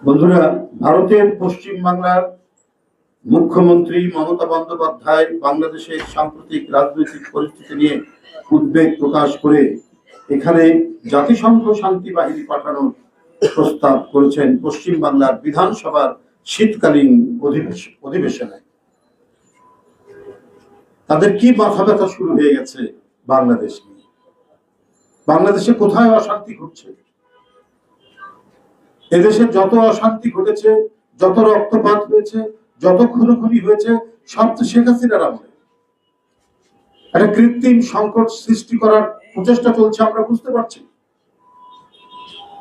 বন্ধুরা, ভারতের পশ্চিম বাংলার মুখ্যমন্ত্রী মমতা বন্দ্যোপাধ্যায় বাংলাদেশের সাম্প্রতিক রাজনৈতিক পরিস্থিতি নিয়ে উদ্বেগ প্রকাশ করে এখানে জাতিসংঘ শান্তি বাহিনী পাঠানোর প্রস্তাব করেছেন পশ্চিম বাংলার বিধানসভার শীতকালীন অধিবেশনে। তাদের কি মাথা ব্যথা শুরু হয়ে গেছে বাংলাদেশ নিয়ে? বাংলাদেশে কোথায় অশান্তি ঘটছে? এদেশে যত অশান্তি ঘটেছে, যত রক্তপাত হয়েছে, যত খুনোখুনি হয়েছে, সব তো শেখ হাসিনার আমলে। একটা কৃত্রিম সংকট সৃষ্টি করার প্রচেষ্টা চলছে, আমরা বুঝতে পারছি।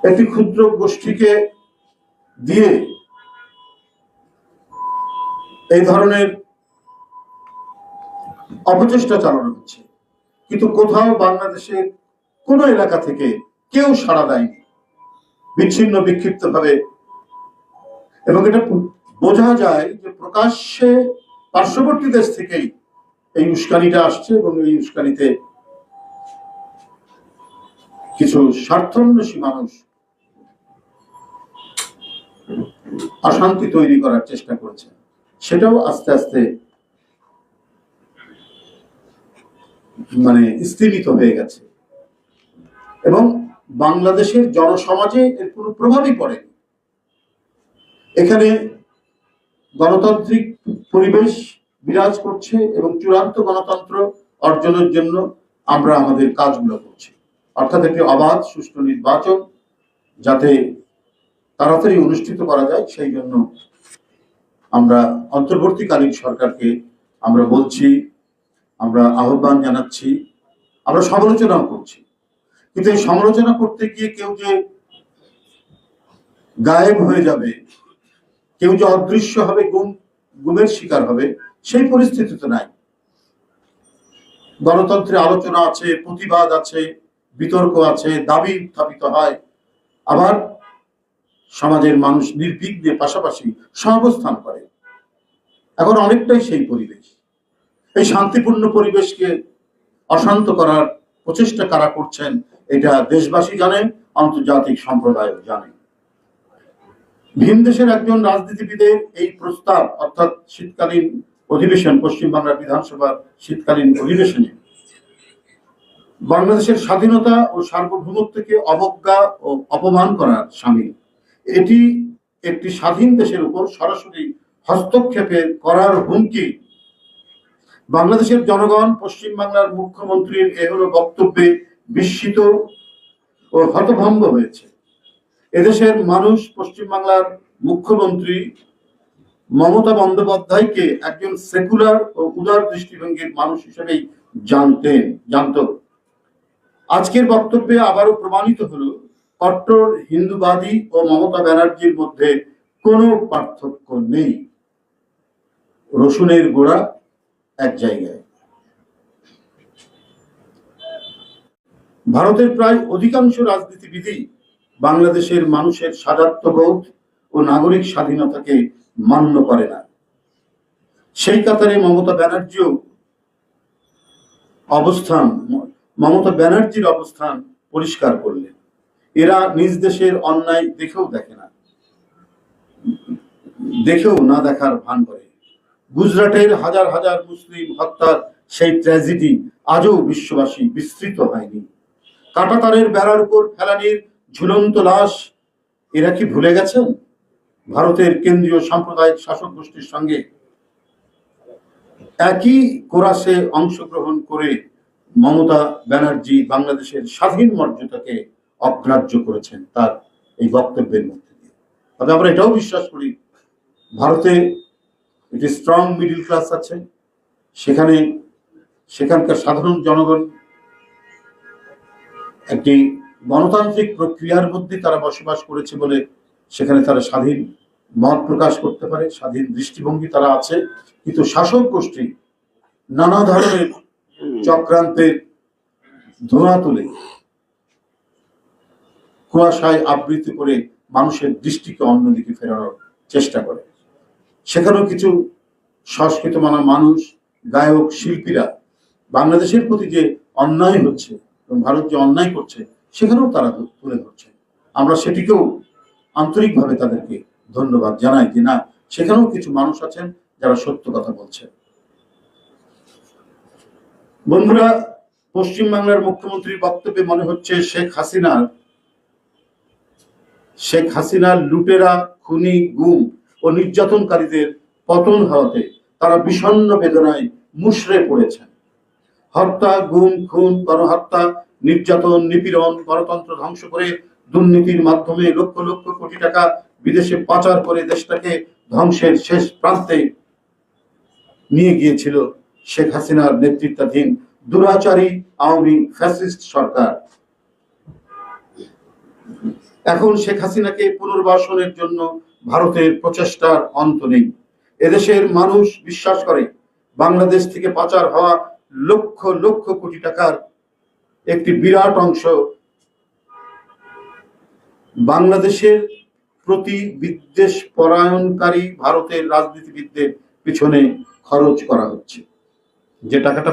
একটি ক্ষুদ্র গোষ্ঠীকে দিয়ে এই ধরনের অপচেষ্টা চালানো হচ্ছে, কিন্তু কোথাও বাংলাদেশের কোন এলাকা থেকে কেউ সাড়া দেয়নি, বিচ্ছিন্ন বিক্ষিপ্ত ভাবে। এবং এটা বোঝা যায় যে প্রকাশ্যে পার্শ্ববর্তী দেশ থেকেই এই উস্কানিটা আসছে, এবং এই উস্কানিতে কিছু স্বার্থান্বেষী মানুষ অশান্তি তৈরি করার চেষ্টা করেছে। সেটাও আস্তে আস্তে স্থিমিত হয়ে গেছে, এবং বাংলাদেশের জনসমাজে এর কোনো প্রভাবই পড়েনি। এখানে গণতান্ত্রিক পরিবেশ বিরাজ করছে, এবং চূড়ান্ত গণতন্ত্র অর্জনের জন্য আমরা আমাদের কাজগুলো করছি। অর্থাৎ একটি অবাধ সুষ্ঠু নির্বাচন যাতে তাড়াতাড়ি অনুষ্ঠিত করা যায়, সেই জন্য আমরা অন্তর্বর্তীকালীন সরকারকে আমরা বলছি, আমরা আহ্বান জানাচ্ছি, আমরা সমালোচনাও করছি। কিন্তু এই সমালোচনা করতে গিয়ে কেউ যে গায়েব হয়ে যাবে, কেউ যে অদৃশ্য হবে, গুমের শিকার হবে, সেই পরিস্থিতি তো নাই। গণতন্ত্রে আলোচনা আছে, প্রতিবাদ আছে, বিতর্ক আছে, দাবি উত্থাপিত হয়, আবার সমাজের মানুষ নির্বিঘ্নে পাশাপাশি সহাবস্থান করে। এখন অনেকটাই সেই পরিবেশ। এই শান্তিপূর্ণ পরিবেশকে অশান্ত করার প্রচেষ্টা কারা করছেন, এটা দেশবাসী জানেন, আন্তর্জাতিক সম্প্রদায় জানে। ভিন দেশের একজন রাজনীতিবিদের এই প্রস্তাব, অর্থাৎ শীতকালীন অধিবেশন, পশ্চিম বাংলার বিধানসভার শীতকালীন অধিবেশনে বাংলাদেশের স্বাধীনতা ও সার্বভৌমত্বকে অবজ্ঞা ও অপমান করার সামিল। এটি একটি স্বাধীন দেশের উপর সরাসরি হস্তক্ষেপের করার হুমকি। বাংলাদেশের জনগণ পশ্চিম বাংলার মুখ্যমন্ত্রীর এহলো বক্তব্যে বিস্মিত ও হতভম্ব হয়েছে। এদেশের মানুষ পশ্চিম বাংলার মুখ্যমন্ত্রী মমতা বন্দ্যোপাধ্যায়কে একজন সেকুলার ও উদার দৃষ্টিভঙ্গির মানুষ হিসেবেই জানত। আজকের বক্তব্যে আবারও প্রমাণিত হলো, কট্টর হিন্দুবাদী ও মমতা ব্যানার্জির মধ্যে কোনো পার্থক্য নেই। রসুনের গোড়া এক জায়গায়। ভারতের প্রায় অধিকাংশ রাজনীতিবিদই বাংলাদেশের মানুষের স্বাধীনতাবোধ ও নাগরিক স্বাধীনতাকে মান্য করে না। সেই কাতারে মমতা ব্যানার্জির অবস্থান পরিষ্কার করলেন। এরা নিজ দেশের অন্যায় দেখেও না দেখার ভান করে। গুজরাটের হাজার হাজার মুসলিম হত্যার সেই ট্র্যাজেডি আজও বিশ্ববাসী বিস্মৃত হয়নি। কাঁটাতারের বেড়ার উপর ফেলানির ঝুলন্ত লাশ এরা কি ভুলে গেছেন? ভারতের কেন্দ্রীয় সাম্প্রদায়িক শাসক গোষ্ঠীর সঙ্গে একই কোরাসে অংশগ্রহণ করে মমতা ব্যানার্জি বাংলাদেশের স্বাধীন মর্যাদাকে অগ্রাহ্য করেছেন তার এই বক্তব্যের মধ্যে দিয়ে। তবে আমরা এটাও বিশ্বাস করি, ভারতে একটি স্ট্রং মিডল ক্লাস আছে, সেখানকার সাধারণ জনগণ একটি গণতান্ত্রিক প্রক্রিয়ার মধ্যে তারা বসবাস করেছে বলে সেখানে তারা স্বাধীন মত প্রকাশ করতে পারে, স্বাধীন দৃষ্টিভঙ্গি তারা আছে। কিন্তু শাসক গোষ্ঠী নানা ধরনের চক্রান্তের ধোঁয়া তুলে কুয়াশায় আবৃত করে মানুষের দৃষ্টিকে অন্যদিকে ফেরানোর চেষ্টা করে। সেখানেও কিছু সংস্কৃত মানা মানুষ, গায়ক, শিল্পীরা বাংলাদেশের প্রতি যে অন্যায় হচ্ছে এবং ভারত যে অন্যায় করছে সেখানেও তারা তুলে ধরছে। আমরা সেটিকেও আন্তরিকভাবে তাদেরকে ধন্যবাদ জানাই যে না, সেখানেও কিছু মানুষ আছেন যারা সত্য কথা বলছেন। বন্ধুরা, পশ্চিমবাংলার মুখ্যমন্ত্রীর বক্তব্যে মনে হচ্ছে শেখ হাসিনার লুটেরা, খুনি, গুম ও নির্যাতনকারীদের পতন হওয়াতে তারা বিষণ্ণ বেদনায় মুষড়ে পড়েছেন। হত্যা, গুম, খুন, গণহত্যা, নির্যাতন, নিপীড়ন, গণতন্ত্র ধ্বংস করে দুর্নীতির মাধ্যমে লক্ষ লক্ষ কোটি টাকা বিদেশে পাচার করে দেশটাকে ধ্বংসের শেষ প্রান্তে নিয়ে গিয়েছিল শেখ হাসিনার নেতৃত্বাধীন দুরাচারী আওয়ামী ফ্যাসিস্ট সরকার। এখন শেখ হাসিনাকে পুনর্বাসনের জন্য ভারতের প্রচেষ্টার অন্ত নেই। এদেশের মানুষ বিশ্বাস করে বাংলাদেশ থেকে পাচার হওয়া লক্ষ লক্ষ কোটি টাকার একটি বিরাট অংশ বাংলাদেশের প্রতি বিদ্বেষ পরায়ণকারী ভারতের রাজনীতিবিদদের পিছনে খরচ করা হচ্ছে। যে টাকাটা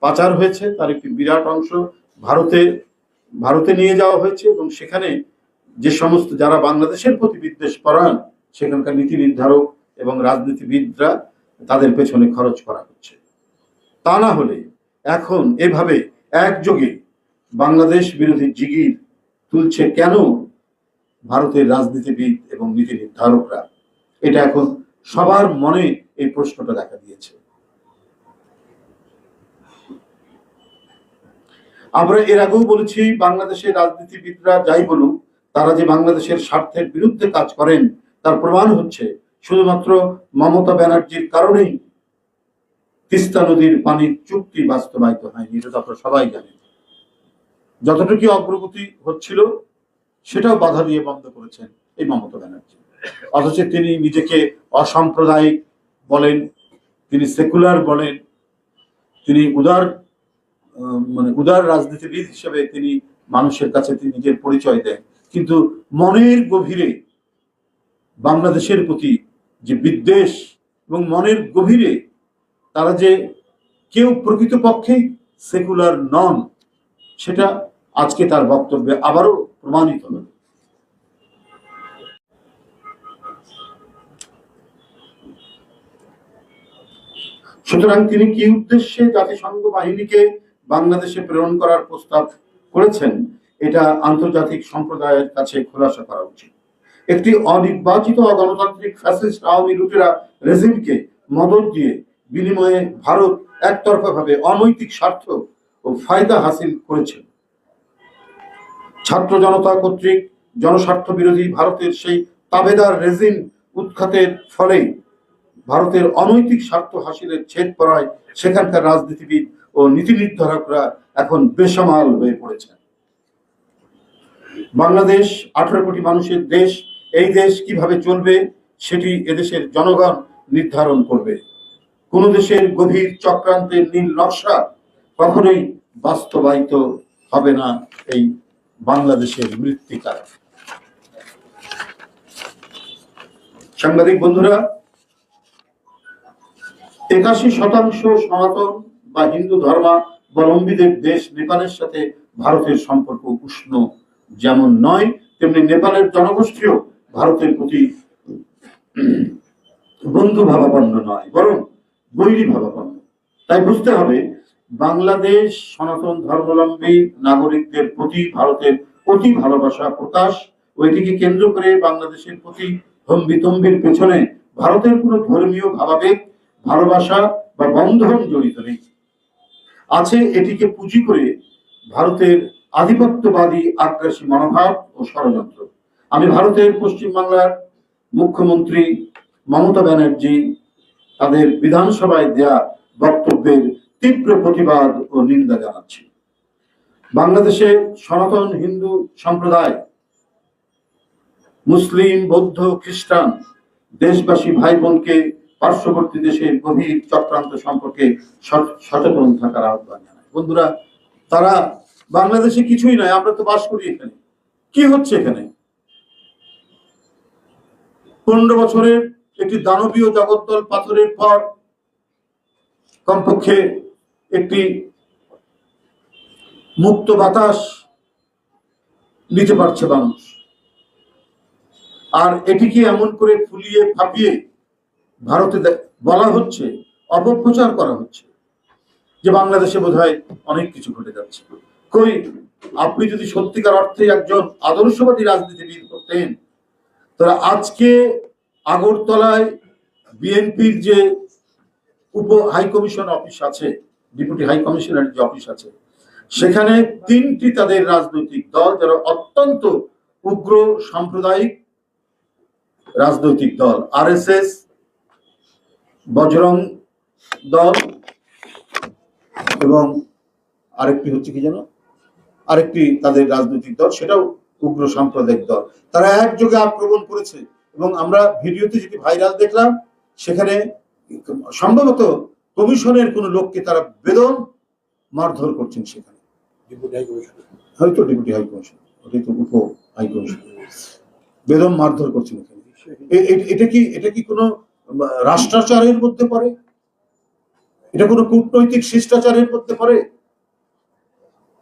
পাচার হয়েছে তার একটি বিরাট অংশ ভারতে নিয়ে যাওয়া হয়েছে এবং সেখানে যে সমস্ত যারা বাংলাদেশের প্রতি বিদ্বেষ পরায়ণ সেখানকার নীতি নির্ধারক এবং রাজনীতিবিদরা তাদের পেছনে খরচ করা হচ্ছে। তা না হলে এখন এভাবে একযোগে বাংলাদেশ বিরোধী জিগির তুলছে কেন ভারতের রাজনীতিবিদ এবং নীতি নির্ধারকরা? এটা এখন সবার মনে এই প্রশ্নটা দেখা দিয়েছে। আমরা এর আগেও বলেছি, বাংলাদেশের রাজনীতিবিদরা যাই বলুক, তারা যে বাংলাদেশের স্বার্থের বিরুদ্ধে কাজ করেন তার প্রমাণ হচ্ছে শুধুমাত্র মমতা ব্যানার্জির কারণেই তিস্তা নদীর পানির চুক্তি বাস্তবায়িত হয়নি। এটা তো আপনারা সবাই জানেন। যতটুকু অগ্রগতি হচ্ছিল সেটাও বাধা দিয়ে বন্ধ করেছেন এই মমতা ব্যানার্জি। অথচ তিনি নিজেকে অসাম্প্রদায়িক বলেন, তিনি সেকুলার বলেন, তিনি উদার রাজনীতিবিদ হিসেবে তিনি মানুষের কাছে তিনি নিজের পরিচয় দেন, কিন্তু মনের গভীরে বাংলাদেশের প্রতি যে বিদ্বেষ এবং মনের গভীরে তারা যে কেউ প্রকৃতপক্ষেই সেকুলার নন, সেটা আজকে তার বক্তব্যে আবারও প্রমাণিত হল। সুতরাং তিনি কি উদ্দেশ্যে জাতিসংঘ বাহিনীকে বাংলাদেশে প্রেরণ করার প্রস্তাব করেছেন, এটা আন্তর্জাতিক সম্প্রদায়ের কাছে খোলাসা করা উচিত। একটি অনির্বাচিত অগণতান্ত্রিক ফ্যাসিস্ট আওয়ামী লুটেরা রেজিমকে মদদ দিয়ে বিনিময়ে ভারত একতরফাভাবে অনৈতিক স্বার্থ ও ফায়দা হাসিল করেছে। ছাত্র জনতা কর্তৃক জনস্বার্থ বিরোধী ভারতের সেই তাবেদার রেজিম উৎখাতের ফলে ভারতের অনৈতিক স্বার্থ হাসিলের ছেদ পড়ায় সেখানকার রাজনীতিবিদ ও নীতি নির্ধারকরা এখন বেসামাল হয়ে পড়েছে। বাংলাদেশ 18 কোটি মানুষের দেশ। এই দেশ কিভাবে চলবে সেটি এদেশের জনগণ নির্ধারণ করবে। কোন দেশের গভীর চক্রান্তের নীল নকশা কখনোই বাস্তবায়িত হবে না এই বাংলাদেশের মৃত্তিকায়। সাংবাদিক বন্ধুরা, 81% সনাতন বা হিন্দু ধর্মাবলম্বীদের দেশ নেপালের সাথে ভারতের সম্পর্ক উষ্ণ যেমন নয়, তেমনি নেপালের জনগোষ্ঠীও ভারতের প্রতি বন্ধু ভাবাপন্ন নয়, বরং বৈরী ভাবাপন্ন। তাই বুঝতে হবে, বাংলাদেশ সনাতন ধর্মাবলম্বী নাগরিকদের প্রতি ভারতের অতি ভালোবাসা প্রকাশ, ওইটিকে কেন্দ্র করে বাংলাদেশের প্রতি হম্বিতম্বির পেছনে ভারতের কোনো ধর্মীয় ভাবাবেগ, ভালোবাসা বা বন্ধন জড়িত নেই। আছে এটিকে পুঁজি করে ভারতের আধিপত্যবাদী আগ্রাসী মনোভাব ও ষড়যন্ত্র। আমি ভারতের পশ্চিমবাংলার মুখ্যমন্ত্রী মমতা ব্যানার্জি তাদের বিধানসভায় দেয়া বক্তব্যের তীব্র প্রতিবাদ ও নিন্দা জানাচ্ছি। বাংলাদেশে সনাতন হিন্দু সম্প্রদায়, মুসলিম, বৌদ্ধ, খ্রিস্টান দেশবাসী ভাই বোনকে পার্শ্ববর্তী দেশের গভীর চক্রান্ত সম্পর্কে সচেতন থাকার আহ্বান জানায়। বন্ধুরা, তারা বাংলাদেশে কিছুই নয়, আমরা তো বাস করি এখানে। কি হচ্ছে এখানে? 15 বছরের একটি দানবীয় জগদ্দল পাথরের পর কমপক্ষে একটি মুক্ত বাতাস নিতে পারছে মানুষ। আর এটিকে এমন করে ফুলিয়ে ফাঁপিয়ে ভারতে বলা হচ্ছে, অপপ্রচার করা হচ্ছে যে বাংলাদেশে বোধহয় অনেক কিছু ঘটে যাচ্ছে। কই, আপনি যদি সত্যিকার অর্থে একজন আদর্শবাদী রাজনীতিবিদ করতেন, তারা আজকে আগরতলায় বিএনপির যে উপ হাই কমিশন অফিস আছে, ডেপুটি হাই কমিশনার যে অফিস আছে, সেখানে 3টি তাদের রাজনৈতিক দল, যারা অত্যন্ত উগ্র সাম্প্রদায়িক রাজনৈতিক দল, আরএসএস, বজরং দল এবং আরেকটি হচ্ছে কি যেন, আরেকটি তাদের রাজনৈতিক দল, সেটাও উগ্র সাম্প্রদায়িক দল, তারা একযোগে আক্রমণ করেছে। এবং আমরা ভিডিওতে যেটি ভাইরাল দেখলাম, সেখানে সম্ভবত কমিশনের কোন লোককে তারা বেদম মারধর করছেন, সেখানে হয়তো ডেপুটি হাই কমিশন, ওটাই তো উপ হাই কমিশন, বেদম মারধর করছেন এখানে। এটা কি কোনো রাষ্ট্রাচারের মধ্যে পড়ে? এটা কোনো কূটনৈতিক শিষ্টাচারের মধ্যে পড়ে?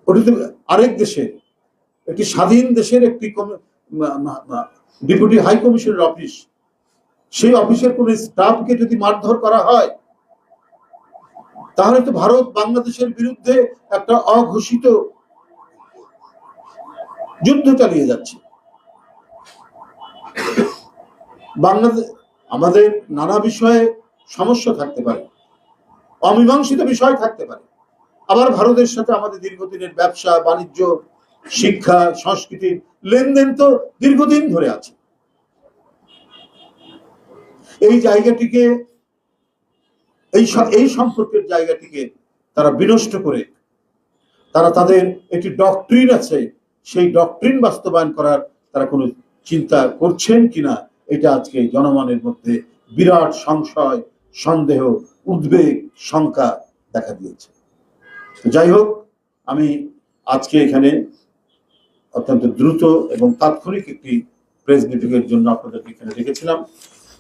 ওটা তো আরেক দেশের, একটি স্বাধীন দেশের একটি ডেপুটি হাই কমিশনের অফিস, সেই অফিসের কোন স্টাফকে যদি মারধর করা হয়, তাহলে তো ভারত বাংলাদেশের বিরুদ্ধে একটা অঘোষিত যুদ্ধ চালিয়ে যাচ্ছে। বাংলাদেশ, আমাদের নানা বিষয়ে সমস্যা থাকতে পারে, অমীমাংসিত বিষয় থাকতে পারে, আবার ভারতের সাথে আমাদের দীর্ঘদিনের ব্যবসা বাণিজ্য, শিক্ষা, সংস্কৃতির লেনদেন তো দীর্ঘদিন ধরে আছে। এই জায়গাটিকে, এই সম্পর্কের জায়গাটিকে তারা বিনষ্ট করে, তারা তাদের একটি ডক্ট্রিন আছে, সেই ডক্ট্রিন বাস্তবায়ন করার তারা কোনো চিন্তা করছেন কিনা, এটা আজকে জনমনের মধ্যে বিরাট সংশয়, সন্দেহ, উদ্বেগ, শঙ্কা দেখা দিয়েছে। যাই হোক, আমি আজকে এখানে অত্যন্ত দ্রুত এবং তাৎক্ষণিক একটি প্রেস ব্রিফিং এর জন্য আপনাদেরকে এখানে রেখেছিলাম।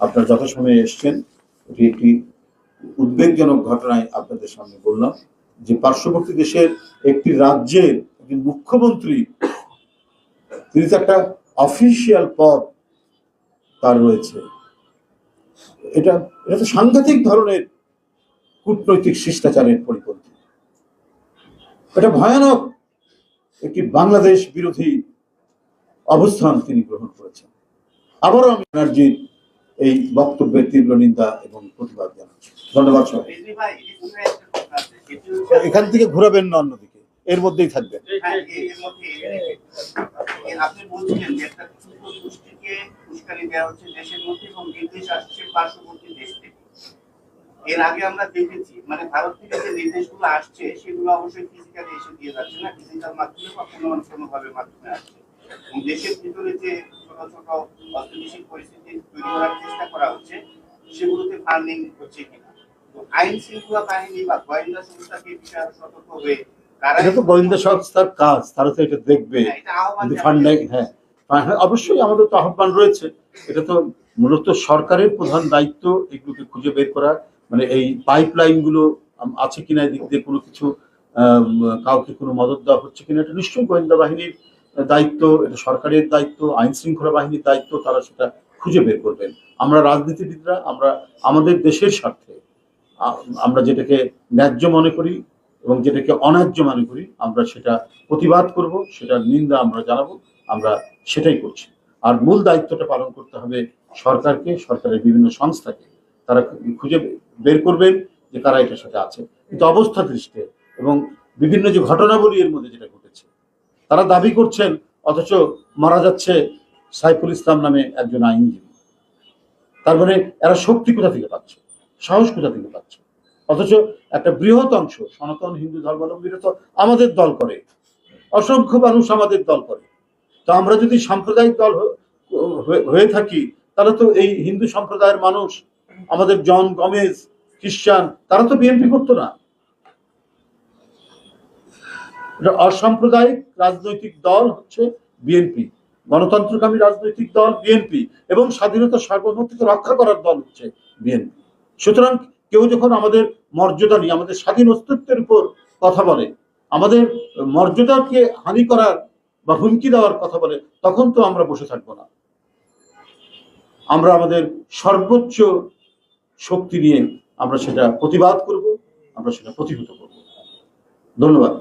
আপনারা যথাসময়ে এসছেন। এটি একটি উদ্বেগজনক ঘটনায় আপনাদের সামনে বললাম যে পার্শ্ববর্তী দেশের একটি রাজ্যের একজন মুখ্যমন্ত্রী, তিনি তো একটা অফিসিয়াল পদ তার রয়েছে, এটা তো সাংঘাতিক ধরনের কূটনৈতিক শিষ্টাচারের পরিপন্থী। এটা ভয়ানক একটি বাংলাদেশ বিরোধী অবস্থান তিনি গ্রহণ করেছেন। আবারও আমি ব্যানার্জির এই বক্তব্যের তীব্র নিন্দা এবং প্রতিবাদ জানাচ্ছি। ধন্যবাদ সবাই। এখান থেকে ঘুরাবেন না, অন্যদিকে, এর মধ্যেই থাকবেন। আপনি বলছিলেন যে একটা গোষ্ঠীকে উস্কানি দেওয়া হচ্ছে দেশের মধ্যে এবং নির্দেশ আসছে পার্শ্ববর্তী দেশ থেকে। এর আগে আমরা দেখেছি, মানে ভারত থেকে যে নির্দেশগুলো আসছে সেগুলো অবশ্যই ফিজিক্যালি এসে দিয়ে যাচ্ছে না, ডিজিটাল মাধ্যমে বা কোনোভাবে মাধ্যমে আসছে। এবং দেশের ভিতরে যে ছোট ছোট অস্থিতিশীল পরিস্থিতি তৈরি করার চেষ্টা করা হচ্ছে, সেগুলোতে ফান্ডিং হচ্ছে কিনা। তো আইন শৃঙ্খলা বাহিনী বা গোয়েন্দা সংস্থাকে বিষয়ে সতর্ক হয়ে, এটা তো গোয়েন্দা সংস্থার কাজ, তারা তো এটা দেখবে। হ্যাঁ, অবশ্যই আমাদের তো আহ্বান রয়েছে। এটা তো মূলত সরকারের প্রধান দায়িত্ব এগুলোকে খুঁজে বের করা, মানে এই পাইপলাইন গুলো আছে কিনা, এদিক দিয়ে কোনো কিছু কাউকে কোনো মদত দেওয়া হচ্ছে কিনা, এটা নিশ্চয়ই গোয়েন্দা বাহিনীর দায়িত্ব, এটা সরকারের দায়িত্ব, আইন শৃঙ্খলা বাহিনীর দায়িত্ব, তারা সেটা খুঁজে বের করবেন। আমরা রাজনীতিবিদরা, আমরা আমাদের দেশের স্বার্থে আমরা যেটাকে ন্যায্য মনে করি এবং যেটাকে অন্যায্য মনে করি, আমরা সেটা প্রতিবাদ করব, সেটার নিন্দা আমরা জানাবো, আমরা সেটাই করছি। আর মূল দায়িত্বটা পালন করতে হবে সরকারকে, সরকারের বিভিন্ন সংস্থাকে। তারা খুঁজে বের করবেন যে কারা এটার সাথে আছে। কিন্তু অবস্থা দৃষ্টে এবং বিভিন্ন যে ঘটনাবলী এর মধ্যে যেটা ঘটেছে, তারা দাবি করছেন, অথচ মারা যাচ্ছে সাইফুল ইসলাম নামে একজন আইনজীবী। তার মানে এরা শক্তি কোথা থেকে পাচ্ছে, সাহস কোথা থেকে পাচ্ছে? অথচ একটা বৃহৎ অংশ সনাতন হিন্দু ধর্মাবলম্বীরা তো আমাদের দল করে, অসংখ্য মানুষ আমাদের দল করে। তো আমরা যদি সাম্প্রদায়িক দল হয়ে থাকি, তাহলে তো এই হিন্দু সম্প্রদায়ের মানুষ, আমাদের জন গমেজ, খ্রিস্টান, তারা তো বিএনপি করতো না। অসাম্প্রদায়িক রাজনৈতিক দল হচ্ছে বিএনপি, গণতন্ত্রকামী রাজনৈতিক দল বিএনপি, এবং স্বাধীনতা সার্বভৌমত্বকে রক্ষা করার দল হচ্ছে বিএনপি। সুতরাং কেউ যখন আমাদের মর্যাদা নিয়ে, আমাদের স্বাধীন অস্তিত্বের উপর কথা বলে, আমাদের মর্যাদাকে হানি করার বা হুমকি দেওয়ার কথা বলে, তখন তো আমরা বসে থাকবো না। আমরা আমাদের সর্বোচ্চ শক্তি নিয়ে আমরা সেটা প্রতিবাদ করব, আমরা সেটা প্রতিহত করব। ধন্যবাদ।